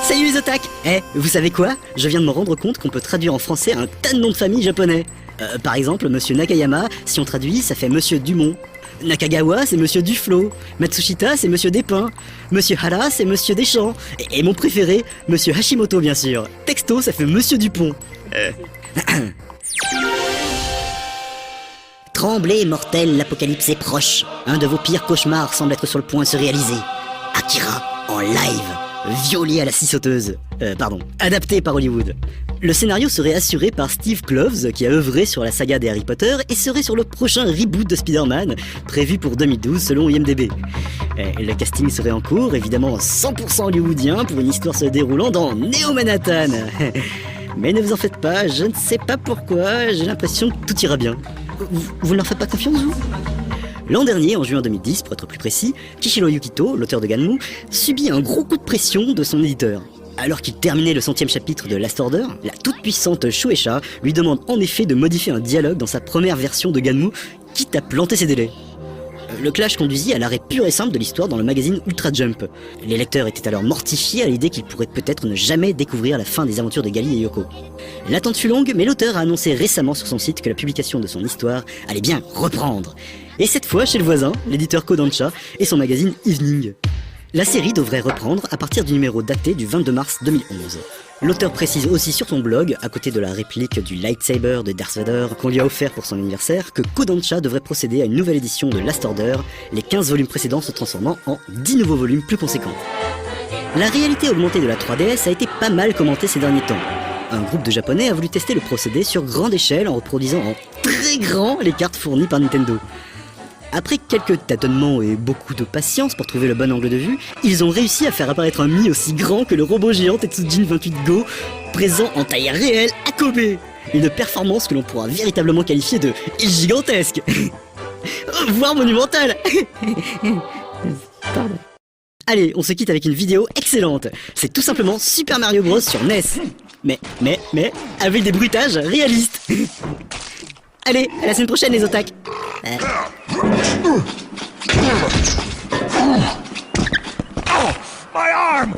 Salut les otaques! Vous savez quoi? Je viens de me rendre compte qu'on peut traduire en français un tas de noms de famille japonais. Par exemple, Monsieur Nakayama, si on traduit, ça fait Monsieur Dumont. Nakagawa, c'est Monsieur Duflo. Matsushita, c'est Monsieur Despins. Monsieur Hara, c'est Monsieur Deschamps. Et mon préféré, Monsieur Hashimoto, bien sûr. Texto, ça fait Monsieur Dupont. Tremblez, mortels, l'apocalypse est proche. Un de vos pires cauchemars semble être sur le point de se réaliser. Akira, en live, Violé à la scie sauteuse. Adapté par Hollywood. Le scénario serait assuré par Steve Kloves, qui a œuvré sur la saga des Harry Potter, et serait sur le prochain reboot de Spider-Man, prévu pour 2012 selon IMDb. Le casting serait en cours, évidemment 100% hollywoodien, pour une histoire se déroulant dans Neo Manhattan. Mais ne vous en faites pas, je ne sais pas pourquoi, j'ai l'impression que tout ira bien. Vous ne leur faites pas confiance, vous ? L'an dernier, en juin 2010 pour être plus précis, Kishiro Yukito, l'auteur de Ganmu, subit un gros coup de pression de son éditeur. Alors qu'il terminait le 100e chapitre de Last Order, la toute-puissante Shueisha lui demande en effet de modifier un dialogue dans sa première version de Ganmu, quitte à planter ses délais. Le clash conduisit à l'arrêt pur et simple de l'histoire dans le magazine Ultra Jump. Les lecteurs étaient alors mortifiés à l'idée qu'ils pourraient peut-être ne jamais découvrir la fin des aventures de Gali et Yoko. L'attente fut longue, mais l'auteur a annoncé récemment sur son site que la publication de son histoire allait bien reprendre. Et cette fois chez le voisin, l'éditeur Kodansha et son magazine Evening. La série devrait reprendre à partir du numéro daté du 22 mars 2011. L'auteur précise aussi sur son blog, à côté de la réplique du lightsaber de Darth Vader qu'on lui a offert pour son anniversaire, que Kodansha devrait procéder à une nouvelle édition de Last Order, les 15 volumes précédents se transformant en 10 nouveaux volumes plus conséquents. La réalité augmentée de la 3DS a été pas mal commentée ces derniers temps. Un groupe de japonais a voulu tester le procédé sur grande échelle en reproduisant en très grand les cartes fournies par Nintendo. Après quelques tâtonnements et beaucoup de patience pour trouver le bon angle de vue, ils ont réussi à faire apparaître un Mi aussi grand que le robot géant Tetsujin 28 Go, présent en taille réelle à Kobe. Une performance que l'on pourra véritablement qualifier de gigantesque, voire monumentale. Pardon. Allez, on se quitte avec une vidéo excellente. C'est tout simplement Super Mario Bros sur NES. Mais, avec des bruitages réalistes. Allez, à la semaine prochaine les otaques. My arm!